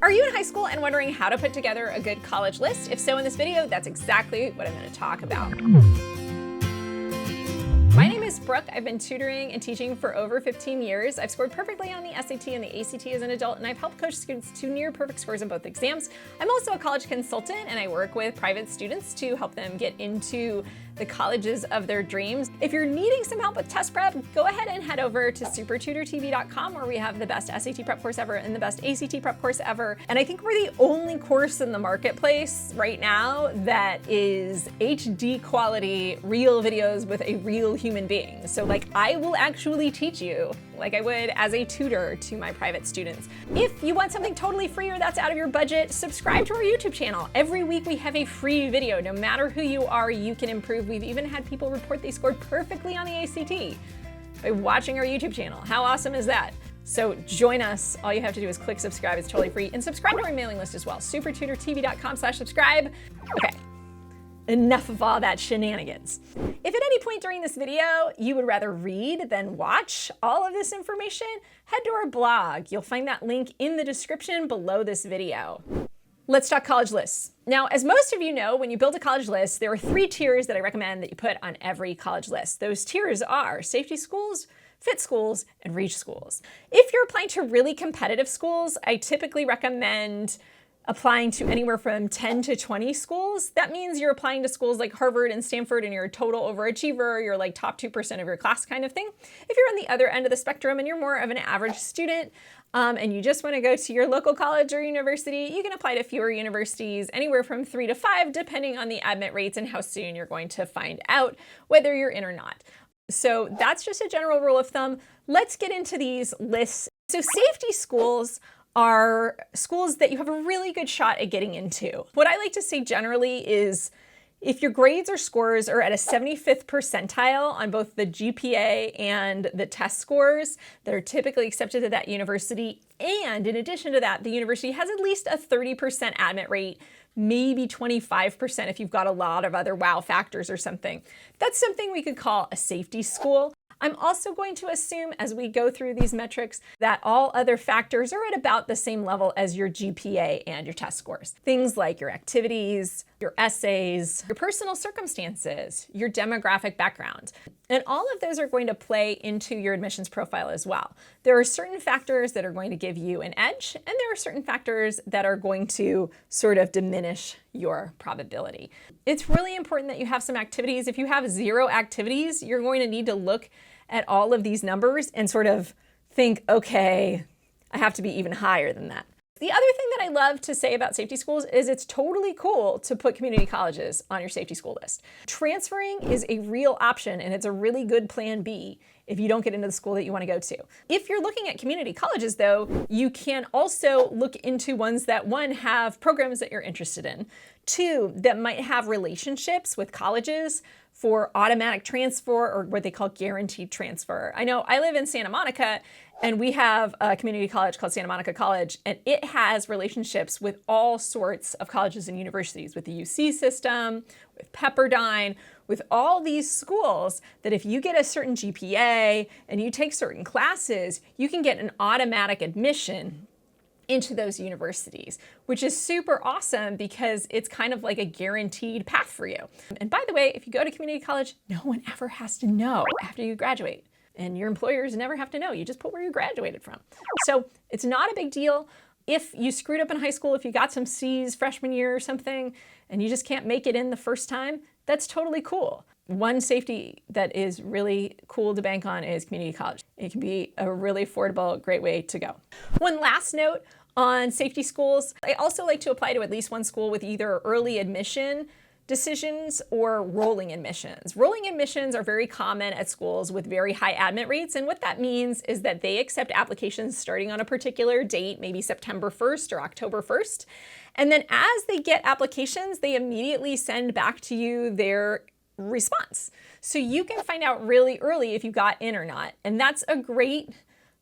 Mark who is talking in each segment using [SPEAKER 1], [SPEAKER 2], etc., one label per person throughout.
[SPEAKER 1] Are you in high school and wondering how to put together a good college list? If so, in this video, that's exactly what I'm going to talk about. My name is Brooke. I've been tutoring and teaching for over 15 years. I've scored perfectly on the SAT and the ACT as an adult, and I've helped coach students to near perfect scores in both exams. I'm also a college consultant, and I work with private students to help them get into the colleges of their dreams. If you're needing some help with test prep, go ahead and head over to SupertutorTV.com, where we have the best SAT prep course ever and the best ACT prep course ever. And I think we're the only course in the marketplace right now that is HD quality, real videos with a real human being. So like, I will actually teach you like I would as a tutor to my private students. If you want something totally free or that's out of your budget, subscribe to our YouTube channel. Every week we have a free video. No matter who you are, you can improve. We've even had people report they scored perfectly on the ACT by watching our YouTube channel. How awesome is that? So join us. All you have to do is click subscribe. It's totally free. And subscribe to our mailing list as well. SupertutorTV.com/subscribe. Okay. Enough of all that shenanigans. If at any point during this video you would rather read than watch all of this information, head to our blog. You'll find that link in the description below this video. Let's talk college lists. Now, as most of you know, when you build a college list, there are 3 tiers that I recommend that you put on every college list. Those tiers are safety schools, fit schools, and reach schools. If you're applying to really competitive schools, I typically recommend applying to anywhere from 10 to 20 schools. That means you're applying to schools like Harvard and Stanford and you're a total overachiever, you're like top 2% of your class kind of thing. If you're on the other end of the spectrum and you're more of an average student and you just want to go to your local college or university, you can apply to fewer universities, anywhere from 3 to 5, depending on the admit rates and how soon you're going to find out whether you're in or not. So that's just a general rule of thumb. Let's get into these lists. So safety schools are schools that you have a really good shot at getting into. What I like to say generally is if your grades or scores are at a 75th percentile on both the GPA and the test scores that are typically accepted to that university, and in addition to that, the university has at least a 30% admit rate, maybe 25% if you've got a lot of other wow factors or something. That's something we could call a safety school. I'm also going to assume as we go through these metrics that all other factors are at about the same level as your GPA and your test scores. Things like your activities, your essays, your personal circumstances, your demographic background. And all of those are going to play into your admissions profile as well. There are certain factors that are going to give you an edge, and there are certain factors that are going to sort of diminish your probability. It's really important that you have some activities. If you have 0 activities, you're going to need to look at all of these numbers and sort of think, okay, I have to be even higher than that. The other thing that I love to say about safety schools is it's totally cool to put community colleges on your safety school list. Transferring is a real option and it's a really good plan B if you don't get into the school that you want to go to. If you're looking at community colleges though, you can also look into ones that 1, have programs that you're interested in, 2, that might have relationships with colleges for automatic transfer or what they call guaranteed transfer. I know I live in Santa Monica and we have a community college called Santa Monica College, and it has relationships with all sorts of colleges and universities, with the UC system, with Pepperdine, with all these schools that if you get a certain GPA and you take certain classes, you can get an automatic admission into those universities, which is super awesome because it's kind of like a guaranteed path for you. And by the way, if you go to community college, no one ever has to know after you graduate. And your employers never have to know. You just put where you graduated from. So it's not a big deal. If you screwed up in high school, if you got some C's freshman year or something, and you just can't make it in the first time, that's totally cool. One safety that is really cool to bank on is community college. It can be a really affordable, great way to go. One last note on safety schools. I also like to apply to at least one school with either early admission decisions or rolling admissions. Rolling admissions are very common at schools with very high admit rates, and what that means is that they accept applications starting on a particular date, maybe September 1st or October 1st, and then as they get applications, they immediately send back to you their response. So you can find out really early if you got in or not, and that's a great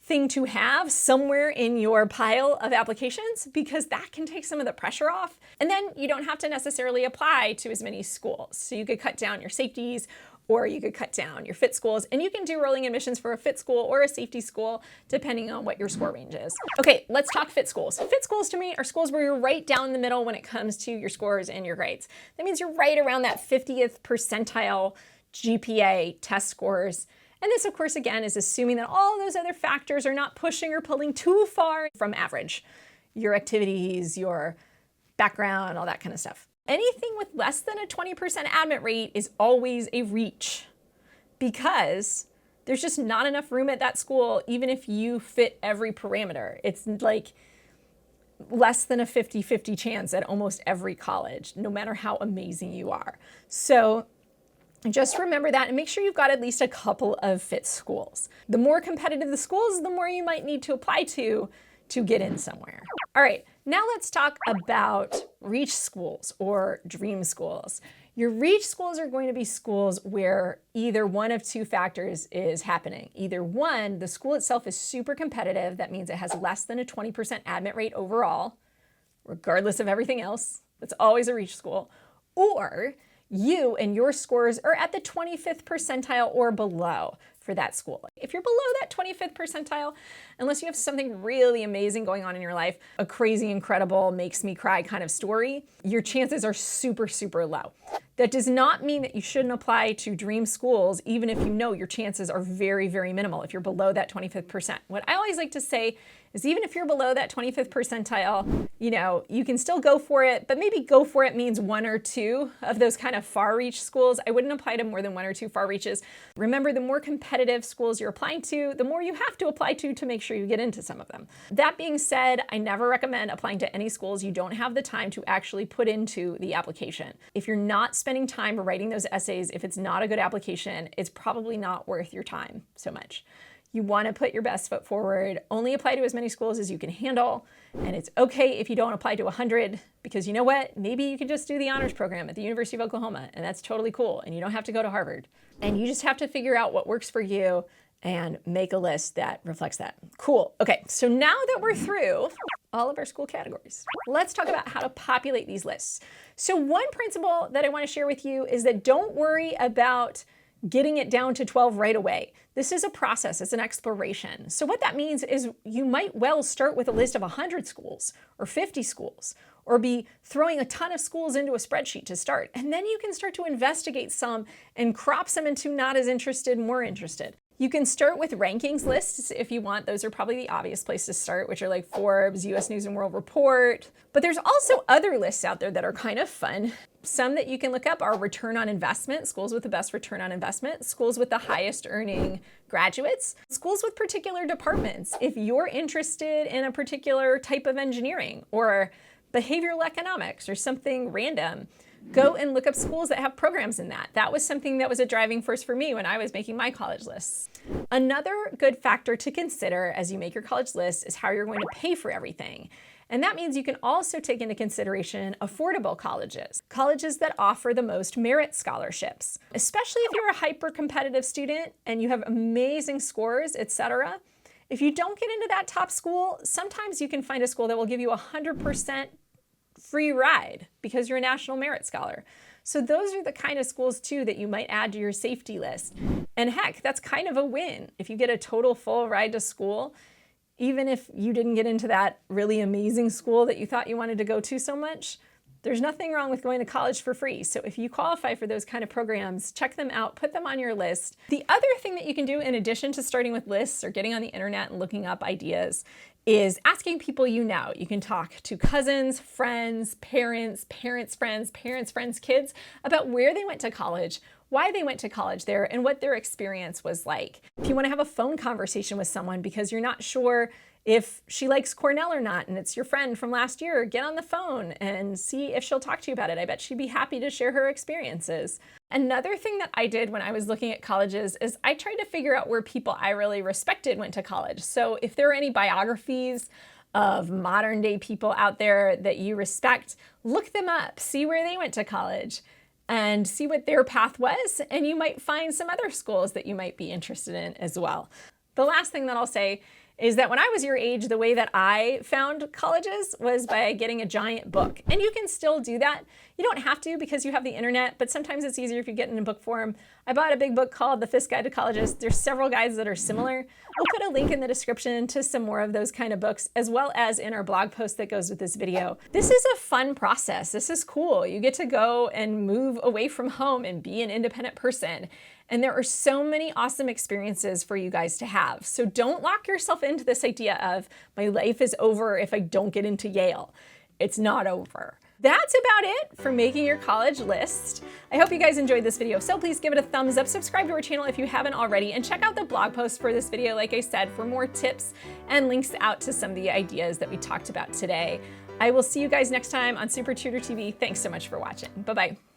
[SPEAKER 1] thing to have somewhere in your pile of applications because that can take some of the pressure off. And then you don't have to necessarily apply to as many schools. So you could cut down your safeties or you could cut down your fit schools, and you can do rolling admissions for a fit school or a safety school, depending on what your score range is. Okay, let's talk fit schools. Fit schools to me are schools where you're right down the middle when it comes to your scores and your grades. That means you're right around that 50th percentile GPA test scores. And this, of course, again, is assuming that all those other factors are not pushing or pulling too far from average. Your activities, your background, all that kind of stuff. Anything with less than a 20% admit rate is always a reach because there's just not enough room at that school, even if you fit every parameter. It's like less than a 50-50 chance at almost every college, no matter how amazing you are. So just remember that and make sure you've got at least a couple of fit schools. The more competitive the schools, the more you might need to apply to get in somewhere. All right, now let's talk about reach schools or dream schools. Your reach schools are going to be schools where either one of two factors is happening. Either one, the school itself is super competitive. That means it has less than a 20% admit rate overall, regardless of everything else. That's always a reach school. Or you and your scores are at the 25th percentile or below for that school. If you're below that 25th percentile, unless you have something really amazing going on in your life, a crazy, incredible, makes me cry kind of story, your chances are super, super low. That does not mean that you shouldn't apply to dream schools, even if you know your chances are very, very minimal if you're below that 25th percent. What I always like to say is even if you're below that 25th percentile, you can still go for it, but maybe go for it means one or two of those kind of far reach schools. I wouldn't apply to more than one or two far reaches. Remember, the more competitive schools you're applying to, the more you have to apply to make sure you get into some of them. That being said, I never recommend applying to any schools you don't have the time to actually put into the application. If you're not spending time writing those essays, if it's not a good application, it's probably not worth your time so much. You want to put your best foot forward, only apply to as many schools as you can handle, and it's okay if you don't apply to 100, because you know what? Maybe you can just do the honors program at the University of Oklahoma, and that's totally cool, and you don't have to go to Harvard. And you just have to figure out what works for you and make a list that reflects that. Cool. Okay, so now that we're through all of our school categories, let's talk about how to populate these lists. So one principle that I want to share with you is that don't worry about getting it down to 12 right away. This is a process, it's an exploration. So what that means is you might well start with a list of 100 schools or 50 schools, or be throwing a ton of schools into a spreadsheet to start. And then you can start to investigate some and crop some into not as interested, more interested. You can start with rankings lists if you want. Those are probably the obvious place to start, which are like Forbes, US News and World Report. But there's also other lists out there that are kind of fun. Some that you can look up are return on investment, schools with the best return on investment, schools with the highest earning graduates, schools with particular departments. If you're interested in a particular type of engineering or behavioral economics or something random, go and look up schools that have programs in that. That was something that was a driving force for me when I was making my college lists. Another good factor to consider as you make your college list is how you're going to pay for everything. And that means you can also take into consideration affordable colleges, colleges that offer the most merit scholarships, especially if you're a hyper-competitive student and you have amazing scores, etc. If you don't get into that top school, sometimes you can find a school that will give you 100% free ride because you're a National Merit Scholar. So those are the kind of schools too that you might add to your safety list. And heck, that's kind of a win. If you get a total full ride to school, even if you didn't get into that really amazing school that you thought you wanted to go to so much, there's nothing wrong with going to college for free. So if you qualify for those kind of programs, check them out, put them on your list. The other thing that you can do in addition to starting with lists or getting on the internet and looking up ideas is asking people you know. You can talk to cousins, friends, parents, parents' friends' kids about where they went to college, why they went to college there, and what their experience was like. If you want to have a phone conversation with someone because you're not sure if she likes Cornell or not, and it's your friend from last year, get on the phone and see if she'll talk to you about it. I bet she'd be happy to share her experiences. Another thing that I did when I was looking at colleges is I tried to figure out where people I really respected went to college. So if there are any biographies of modern day people out there that you respect, look them up, see where they went to college, and see what their path was, and you might find some other schools that you might be interested in as well. The last thing that I'll say is that when I was your age, the way that I found colleges was by getting a giant book. And you can still do that. You don't have to because you have the internet, but sometimes it's easier if you get in a book form. I bought a big book called The Fifth Guide to Colleges. There's several guides that are similar. We'll put a link in the description to some more of those kind of books, as well as in our blog post that goes with this video. This is a fun process. This is cool. You get to go and move away from home and be an independent person. And there are so many awesome experiences for you guys to have. So don't lock yourself into this idea of my life is over if I don't get into Yale. It's not over. That's about it for making your college list. I hope you guys enjoyed this video, so please give it a thumbs up, subscribe to our channel if you haven't already, and check out the blog post for this video, like I said, for more tips and links out to some of the ideas that we talked about today. I will see you guys next time on Super Tutor TV. Thanks so much for watching. Bye-bye.